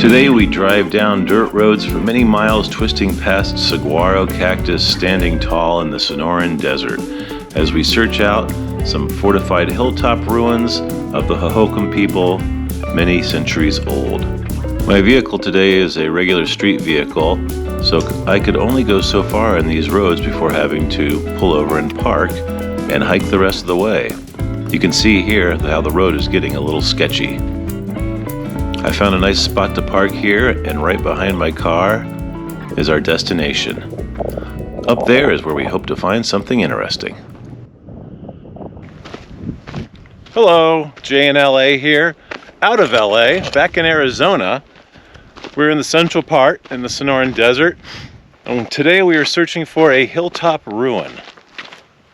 Today we drive down dirt roads for many miles, twisting past saguaro cactus standing tall in the Sonoran desert as we search out some fortified hilltop ruins of the Hohokam people many centuries old. My vehicle today is a regular street vehicle, so I could only go so far in these roads before having to pull over and park and hike the rest of the way. You can see here how the road is getting a little sketchy. I found a nice spot to park here, and right behind my car is our destination. Up there is where we hope to find something interesting. Hello, Jay in LA here, out of LA, back in Arizona. We're in the central part in the Sonoran desert, and today we are searching for a hilltop ruin.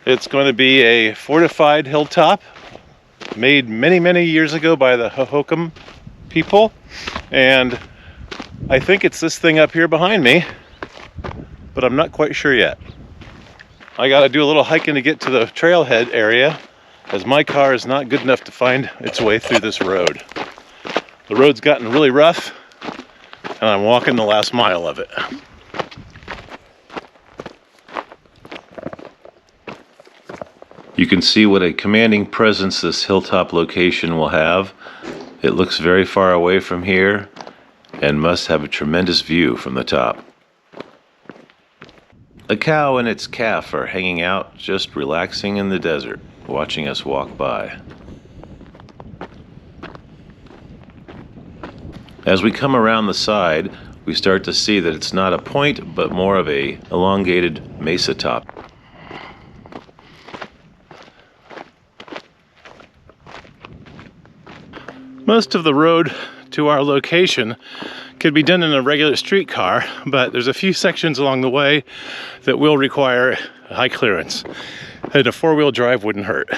It's going to be a fortified hilltop made many years ago by the Hohokam people, and I think it's this thing up here behind me, but I'm not quite sure yet. I gotta do a little hiking to get to the trailhead area, as my car is not good enough to find its way through this road. The road's gotten really rough, and I'm walking the last mile of it. You can see what a commanding presence this hilltop location will have. It looks very far away from here and must have a tremendous view from the top. A cow and its calf are hanging out, just relaxing in the desert, watching us walk by. As we come around the side, we start to see that it's not a point, but more of a elongated mesa top. Most of the road to our location could be done in a regular streetcar, but there's a few sections along the way that will require high clearance, and a four-wheel drive wouldn't hurt.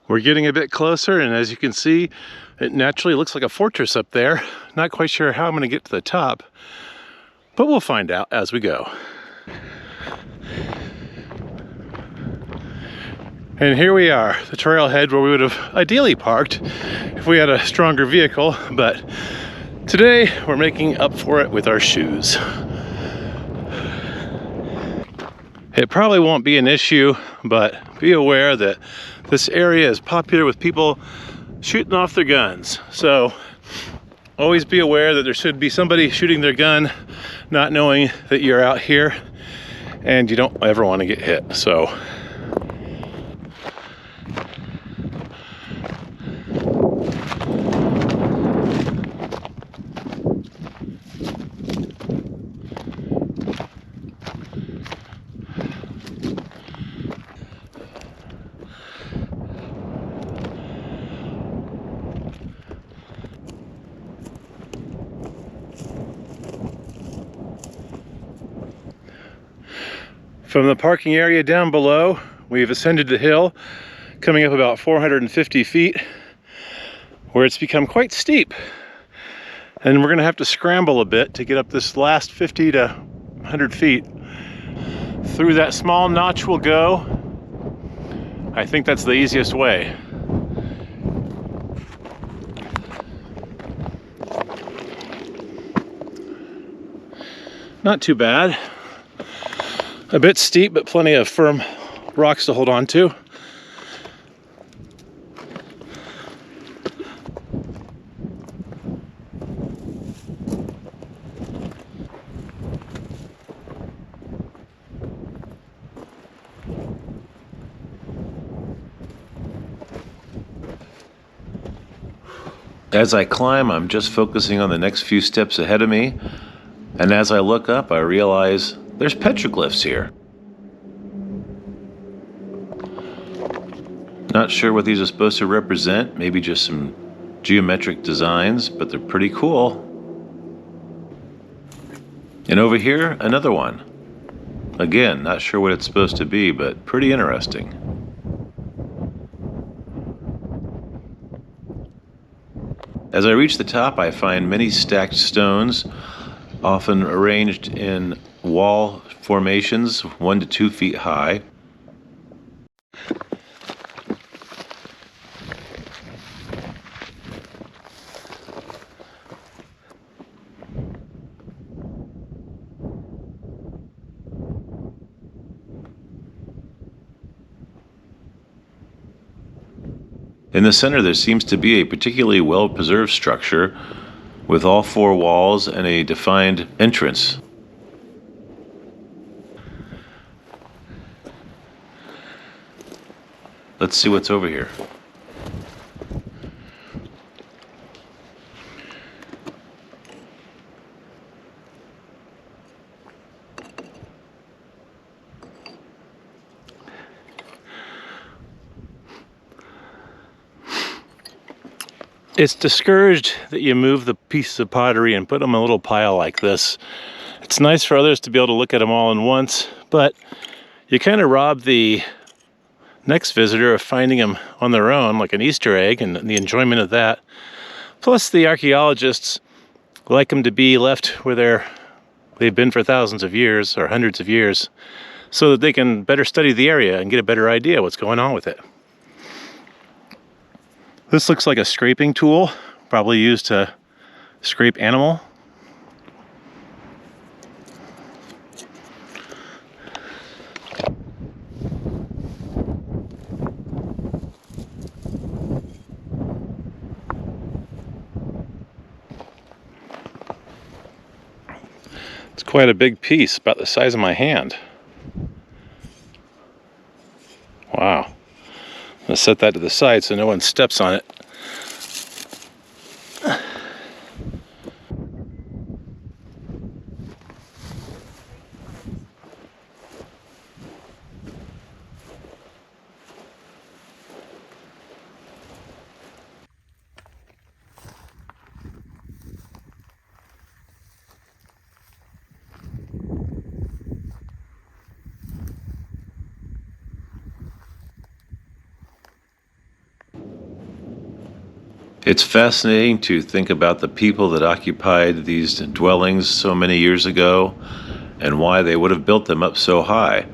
We're getting a bit closer, and as you can see, it naturally looks like a fortress up there. Not quite sure how I'm going to get to the top, but we'll find out as we go. And here we are, the trailhead where we would have ideally parked if we had a stronger vehicle, but today we're making up for it with our shoes. It probably won't be an issue, but be aware that this area is popular with people shooting off their guns. So always be aware that there should be somebody shooting their gun, not knowing that you're out here, and you don't ever want to get hit. So from the parking area down below, we've ascended the hill, coming up about 450 feet, where it's become quite steep. And we're gonna have to scramble a bit to get up this last 50 to 100 feet. Through that small notch we'll go. I think that's the easiest way. Not too bad. A bit steep, but plenty of firm rocks to hold on to. As I climb, I'm just focusing on the next few steps ahead of me, and as I look up, I realize there's petroglyphs here. Not sure what these are supposed to represent, maybe just some geometric designs, but they're pretty cool. And over here, another one. Again, not sure what it's supposed to be, but pretty interesting. As I reach the top, I find many stacked stones, often arranged in wall formations 1 to 2 feet high. In the center, there seems to be a particularly well-preserved structure with all four walls and a defined entrance. Let's see what's over here. It's discouraged that you move the pieces of pottery and put them in a little pile like this. It's nice for others to be able to look at them all at once, but you kind of rob the next visitor of finding them on their own, like an Easter egg, and the enjoyment of that. Plus, the archaeologists like them to be left where they've been for thousands of years or hundreds of years, so that they can better study the area and get a better idea what's going on with it. This looks like a scraping tool, probably used to scrape animal. It's quite a big piece, about the size of my hand. Wow. I'm going to set that to the side so no one steps on it. It's fascinating to think about the people that occupied these dwellings so many years ago and why they would have built them up so high.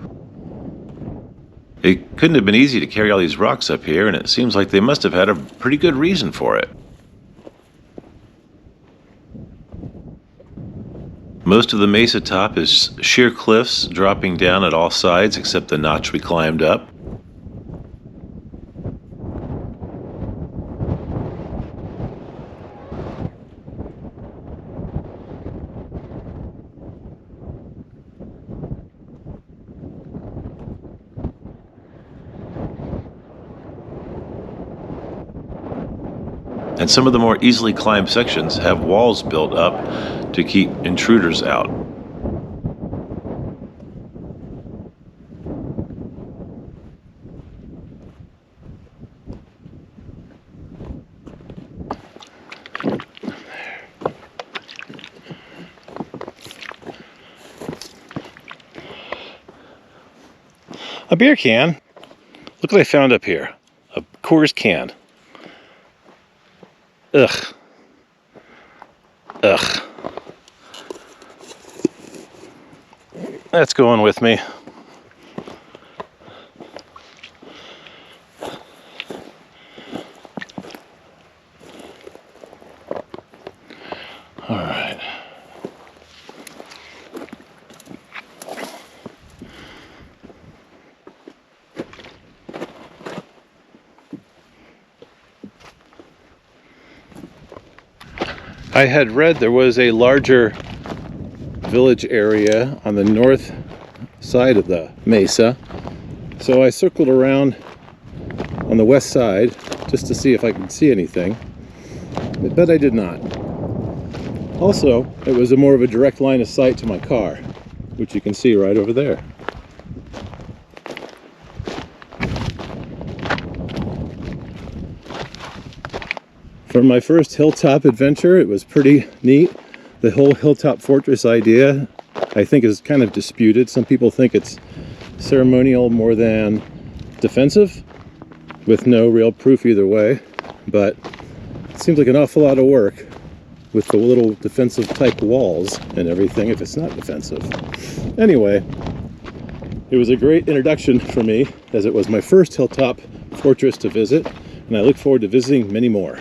It couldn't have been easy to carry all these rocks up here, and it seems like they must have had a pretty good reason for it. Most of the mesa top is sheer cliffs dropping down at all sides except the notch we climbed up. And some of the more easily climbed sections have walls built up to keep intruders out. A beer can. Look what I found up here. A Coors can. Ugh. Ugh. That's going with me. All right. I had read there was a larger village area on the north side of the mesa, so I circled around on the west side just to see if I could see anything, but I did not. Also, it was more of a direct line of sight to my car, which you can see right over there. For my first hilltop adventure, it was pretty neat. The whole hilltop fortress idea, I think, is kind of disputed. Some people think it's ceremonial more than defensive, with no real proof either way. But it seems like an awful lot of work with the little defensive type walls and everything if it's not defensive. Anyway, it was a great introduction for me, as it was my first hilltop fortress to visit, and I look forward to visiting many more.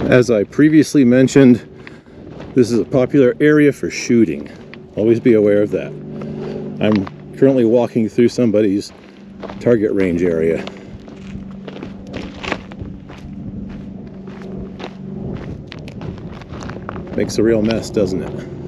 As I previously mentioned, this is a popular area for shooting. Always be aware of that. I'm currently walking through somebody's target range area. Makes a real mess, doesn't it?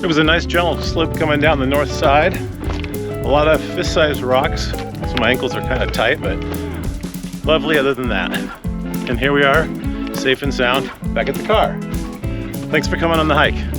It was a nice gentle slope coming down the north side. A lot of fist-sized rocks, so my ankles are kind of tight, but lovely other than that. And here we are, safe and sound, back at the car. Thanks for coming on the hike.